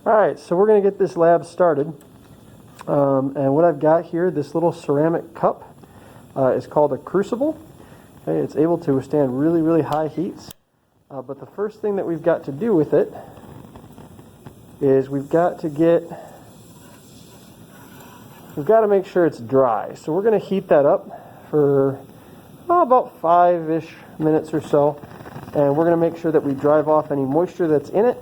Alright, so we're going to get this lab started. And what I've got here, this little ceramic cup, is called a crucible. Okay, it's able to withstand really, really high heats. But the first thing that we've got to do with it is we've got to make sure it's dry. So we're going to heat that up for about 5-ish minutes or so. And we're going to make sure that we drive off any moisture that's in it.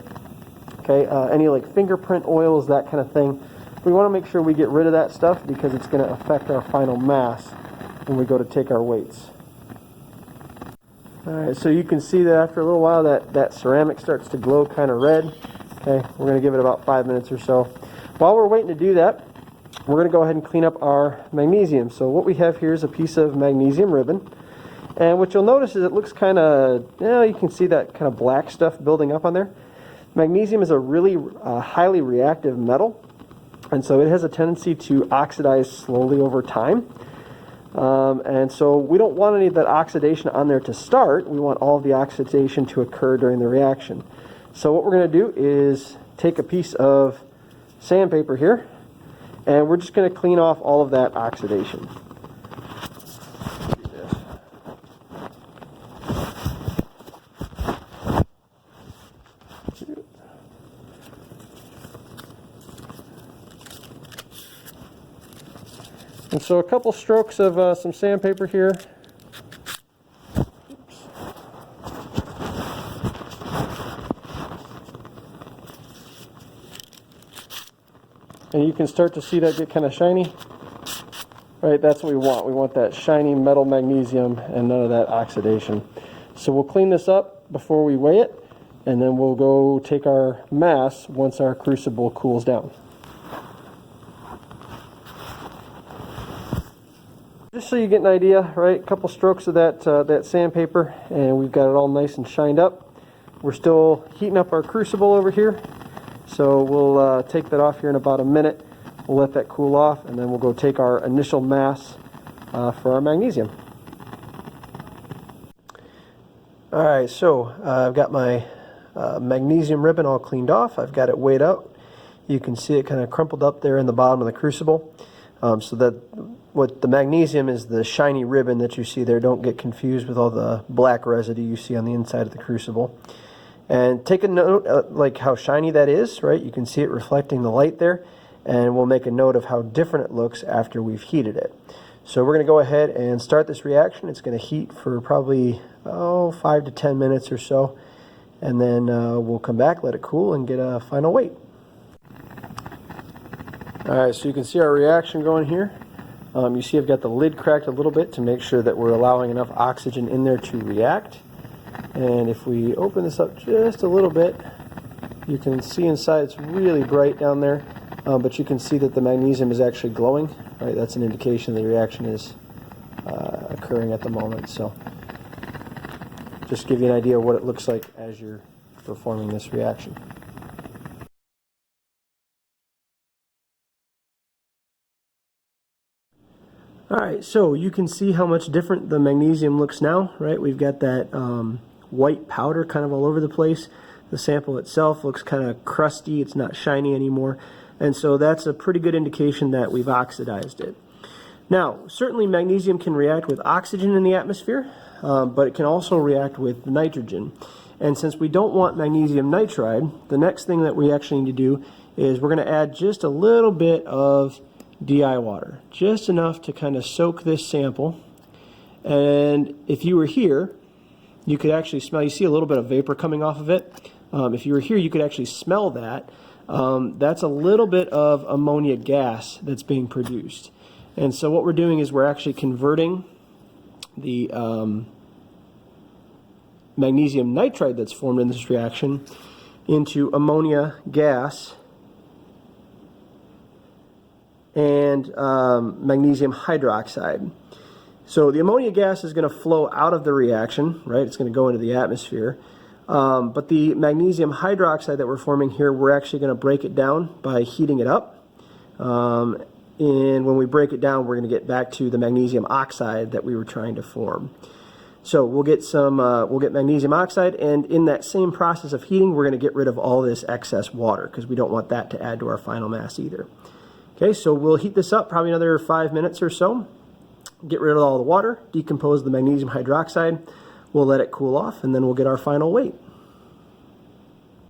Okay, any like fingerprint oils, that kind of thing. We want to make sure we get rid of that stuff because it's going to affect our final mass when we go to take our weights. Alright, so you can see that after a little while that ceramic starts to glow kind of red. Okay, we're going to give it about 5 minutes or so. While we're waiting to do that, we're going to go ahead and clean up our magnesium. So what we have here is a piece of magnesium ribbon. And what you'll notice is it looks kind of, you can see that kind of black stuff building up on there. Magnesium is a really highly reactive metal, and so it has a tendency to oxidize slowly over time. And so we don't want any of that oxidation on there to start. We want all of the oxidation to occur during the reaction. So what we're going to do is take a piece of sandpaper here, and we're just going to clean off all of that oxidation. And so a couple strokes of some sandpaper here. And you can start to see that get kind of shiny. Right, that's what we want. We want that shiny metal magnesium and none of that oxidation. So we'll clean this up before we weigh it, and then we'll go take our mass once our crucible cools down. Just so you get an idea, right, a couple strokes of that sandpaper, and we've got it all nice and shined up. We're still heating up our crucible over here, so we'll take that off here in about a minute. We'll let that cool off, and then we'll go take our initial mass for our magnesium. Alright, so I've got my magnesium ribbon all cleaned off. I've got it weighed out. You can see it kind of crumpled up there in the bottom of the crucible. So that what the magnesium is the shiny ribbon that you see there. Don't get confused with all the black residue you see on the inside of the crucible. And take a note like how shiny that is, right? You can see it reflecting the light there. And we'll make a note of how different it looks after we've heated it. So we're going to go ahead and start this reaction. It's going to heat for probably 5 to 10 minutes or so. And then we'll come back, let it cool, and get a final weight. Alright, so you can see our reaction going here. You see I've got the lid cracked a little bit to make sure that we're allowing enough oxygen in there to react. And if we open this up just a little bit, you can see inside it's really bright down there, but you can see that the magnesium is actually glowing. Right, that's an indication the reaction is occurring at the moment. So just give you an idea of what it looks like as you're performing this reaction. Alright, so you can see how much different the magnesium looks now, right? We've got that white powder kind of all over the place. The sample itself looks kind of crusty, it's not shiny anymore, and so that's a pretty good indication that we've oxidized it. Now, certainly magnesium can react with oxygen in the atmosphere, but it can also react with nitrogen. And since we don't want magnesium nitride, the next thing that we actually need to do is we're going to add just a little bit of DI water, just enough to kind of soak this sample. And if you were here, you could actually smell, you see a little bit of vapor coming off of it. If you were here, you could actually smell that. That's a little bit of ammonia gas that's being produced. And so what we're doing is we're actually converting the magnesium nitride that's formed in this reaction into ammonia gas and magnesium hydroxide. So the ammonia gas is going to flow out of the reaction, right? It's going to go into the atmosphere. But the magnesium hydroxide that we're forming here, we're actually going to break it down by heating it up. And when we break it down, we're going to get back to the magnesium oxide that we were trying to form. So we'll get we'll get magnesium oxide, and in that same process of heating, we're going to get rid of all this excess water because we don't want that to add to our final mass either. Okay, so we'll heat this up probably another 5 minutes or so. Get rid of all the water, decompose the magnesium hydroxide. We'll let it cool off, and then we'll get our final weight.